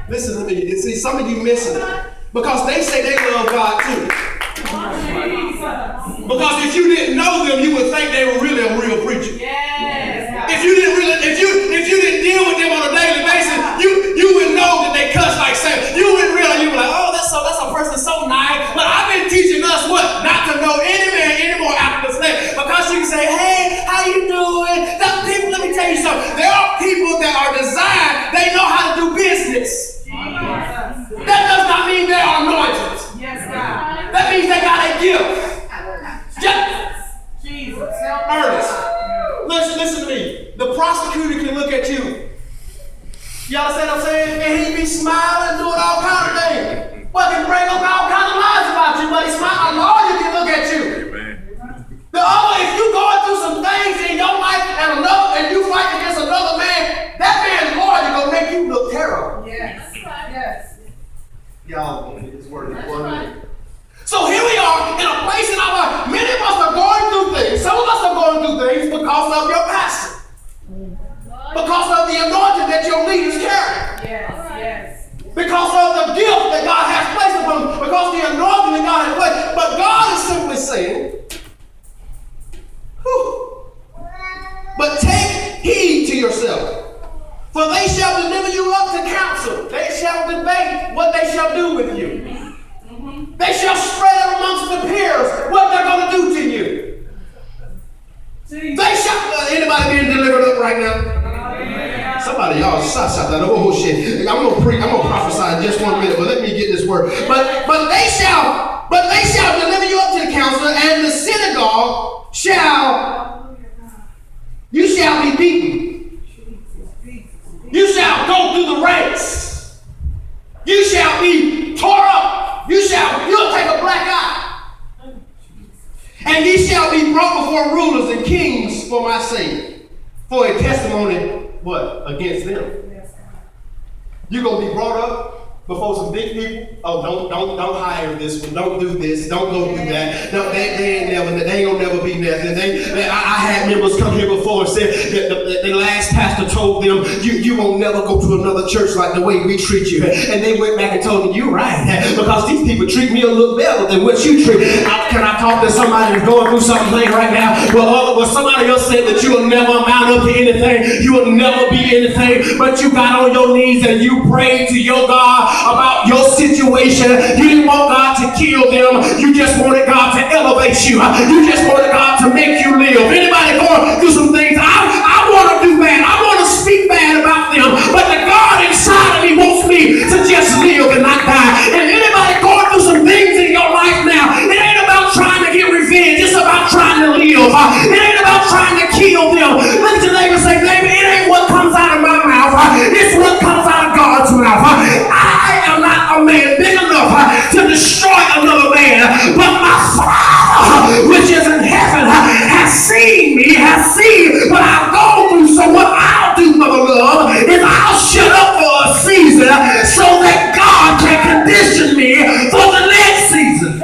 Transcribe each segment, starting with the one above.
Listen to me. See, some of you missing it. Because they say they love God too. Because if you didn't know them, you would think they were really a real preacher. If you didn't deal with them on a daily basis, you would know that they cuss like Sam. You wouldn't realize. You were like, oh, that's a person so nice. But I've been teaching us what? Not to know any man anymore after the slave. Because you can say, hey, how you doing? People, let me tell you something. There are people that are designed. They know how to do business. That does not mean they are anointed. Yes, God. That means they got a gift. Ernest. Listen to me. The prosecutor can look at you. Y'all understand what I'm saying? And he be smiling, doing all kind of things. Well, he can bring up all kind of lies about you, but he's smiling. A lawyer can look at you. The other, if you going through some things in your life and you fight against another man, that man's lawyer gonna make you look terrible. Yes. Y'all gonna get this word in 1 minute. So here we are in a place in our life. Many of us are going through things. Some of us are going through things because of your pastor. Because of the anointing that your leaders carry. Yes. Because of the gift that God has placed upon them. Because of the anointing that God has placed. But God is simply saying, but take heed to yourself. For they shall deliver you up to counsel. They shall debate what they shall do with you. They shall spread amongst the peers what they're going to do to you. They shall. Anybody being delivered up right now? Somebody, y'all, stop that. Oh shit! I'm gonna prophesy in just 1 minute, but let me get this word. But they shall deliver you up to the council, and the synagogue you shall be beaten. You shall go through the ranks. You shall be tore up. You'll take a black eye. And ye shall be brought before rulers and kings for my sake, for a testimony, what? Against them. You're going to be brought up before some big people. Oh, don't hire this one. Don't do this. Don't go do that. No, they ain't gonna never be nothing. I had members come here before and said that the last pastor told them, you won't never go to another church like the way we treat you. And they went back and told me, you're right, because these people treat me a little better than what you treat. Can I talk to somebody who's going through something right now? Well, somebody else said that you will never amount up to anything. You will never be anything. But you got on your knees and you prayed to your God about your situation. You didn't want God to kill them. You just wanted God to elevate you. You just wanted God to make you live. Anybody going through some things? I want to do bad. I want to speak bad about them. But the God inside of me wants me to just live and not die. And anybody going through some things in your life now, it ain't about trying to get revenge. It's about trying to live. It ain't about trying to kill them. Look at your neighbor and say, baby, it ain't what comes out of my mouth. It's what comes out of God's mouth. I am not a man big enough to destroy another man, but my Father which is in heaven has seen me, has seen what I've gone through. So what I'll do, mother love, is I'll shut up for a season so that God can condition me for the next season.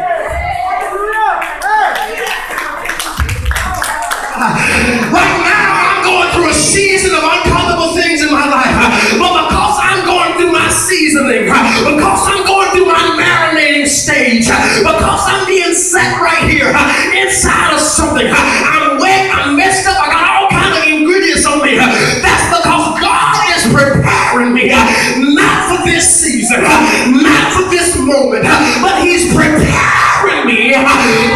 Right now I'm going through a season of uncomfortable things in my life, but because I'm going through my seasoning, because I'm going through my marinating stage, because I'm being set right here inside of something, I'm wet, I'm messed up, I got all kind of ingredients on me. That's because God is preparing me, not for this season, not for this moment, but He's preparing me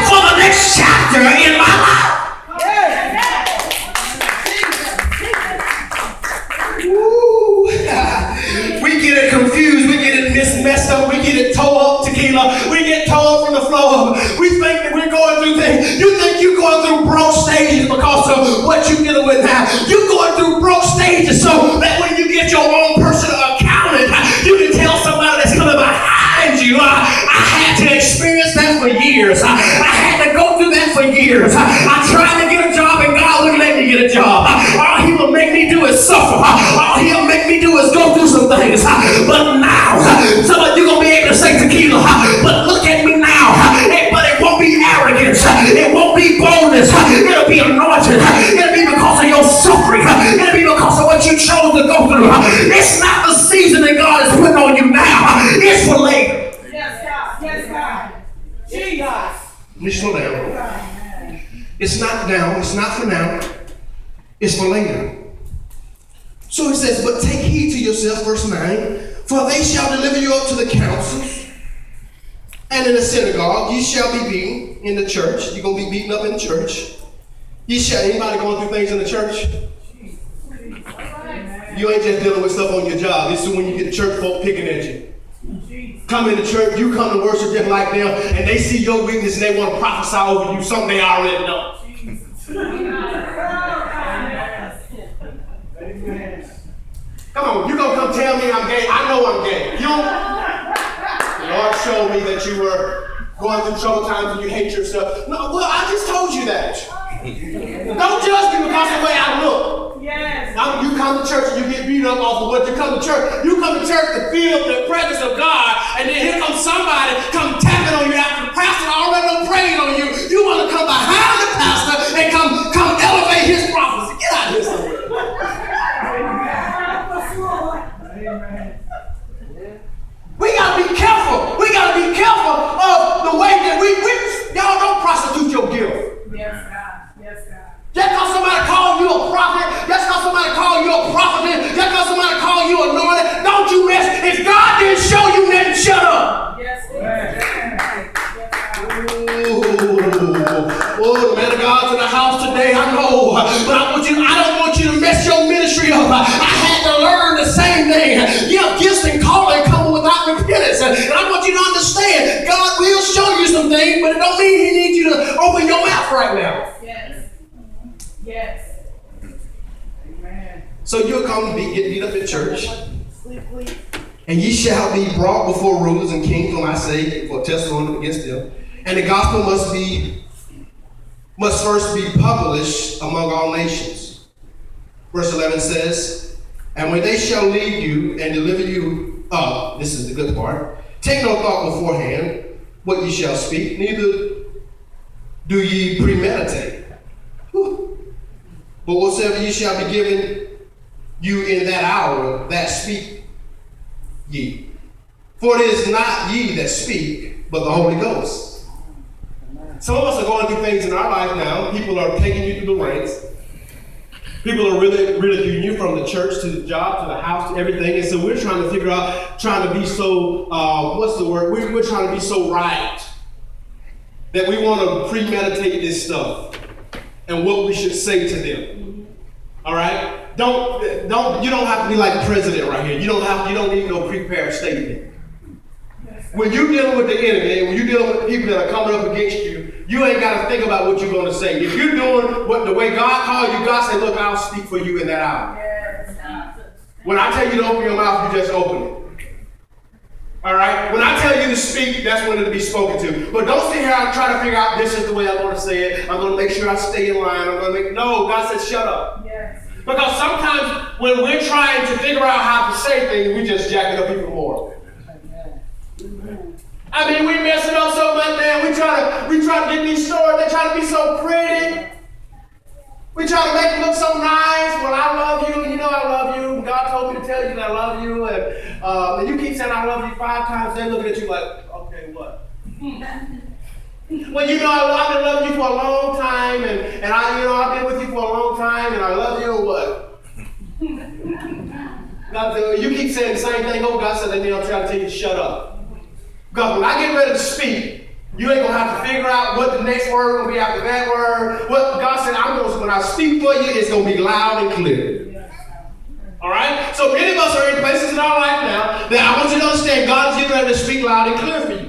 for the next chapter in my life. We get it confused, we get it messed up, we get it tore up tequila, we get tore up from the floor. We think that we're going through things. You think you're going through broke stages because of what you're dealing with now. You're going through broke stages so that when you get your own personal accountant, you can tell somebody that's coming behind you, I had to experience that for years. I had to go through that for years. I tried to get a job and God wouldn't let me get a job. All He will make me do is suffer. All He'll make me do is go through some things. But now, some of you going to be able to say tequila, but look at me now. But it won't be arrogance. It won't be boldness. It'll be anointed. It'll be because of your suffering. It'll be because of what you chose to go through. It's not the season that God It's not now. It's not for now. It's for later. So he says, but take heed to yourself, verse 9, for they shall deliver you up to the councils, and in the synagogue ye shall be beaten. In the church, you're going to be beaten up in the church. Anybody going through things in the church? You ain't just dealing with stuff on your job. This is when you get church folk picking at you. Come into church, you come to worship just like them, and they see your weakness and they want to prophesy over you something they already know. Come on, you gonna come tell me I'm gay? I know I'm gay. You don't. The Lord showed me that you were going through trouble times and you hate yourself. No, well, I just told you that. Don't judge me because of the way I look. Yes. You come to church and you get beat up off of what you come to church. You come to church to feel the presence of God, and then here comes somebody come tapping on you after the pastor already done praying on you. You want to come behind the pastor and come elevate his prophecy. Get out of here somewhere. We gotta be careful. We gotta be careful of the way that we y'all don't prostitute your gift. Yes, God. Yes, God. Just because somebody call you a prophet, just because somebody call you a prophet, just because somebody call you anointed, don't you mess. If God didn't show you, then shut up. Yes, the man of God's in the house today, I know. But I don't want you to mess your ministry up. I had to learn the same thing. Yeah, gifts and calling come without repentance. And I want you to understand, God will show you some things, but it don't mean he needs you to open your mouth right now. Yes. Yes. Amen. So you'll come and get beat up in church. And ye shall be brought before rulers and kings for my sake, for testimony against them. And the gospel must first be published among all nations. Verse 11 says, and when they shall lead you and deliver you up, this is the good part, take no thought beforehand what ye shall speak, neither do ye premeditate. But whatsoever ye shall be given you in that hour, that speak ye. For it is not ye that speak, but the Holy Ghost. Some of us are going through things in our life now. People are taking you through the ranks. People are really ridiculing you from the church to the job to the house to everything. And so we're trying to figure out, trying to be so, what's the word? We're trying to be so right that we want to premeditate this stuff and what we should say to them. All right? You don't have to be like the president right here. You don't need no prepared statement. When you're dealing with the enemy, and when you're dealing with people that are coming up against you, you ain't got to think about what you're going to say. If you're doing the way God called you, God said, look, I'll speak for you in that hour. Yes. When I tell you to open your mouth, you just open it. All right? When I tell you to speak, that's when it'll be spoken to. But don't sit here and try to figure out this is the way I want to say it. I'm going to make sure I stay in line. No, God said shut up. Yes. Because sometimes when we're trying to figure out how to say things, we just jack it up even more. I mean, we mess it up so much, man. We try to get these stories. They try to be so pretty. We try to make it look so nice. Well, I love you. You know I love you. God told me to tell you that I love you. And you keep saying I love you 5 times. They're looking at you like, okay, what? Well, you know I've been loving you for a long time, and I've been with you for a long time, and I love you or what? God said, you keep saying the same thing. Oh, God said, I'm trying to tell you to shut up. Because when I get ready to speak, you ain't going to have to figure out what the next word will be after that word. What God said, when I speak for you, it's going to be loud and clear. All right? So many of us are in places in our life now that I want you to understand God is getting ready to speak loud and clear for you.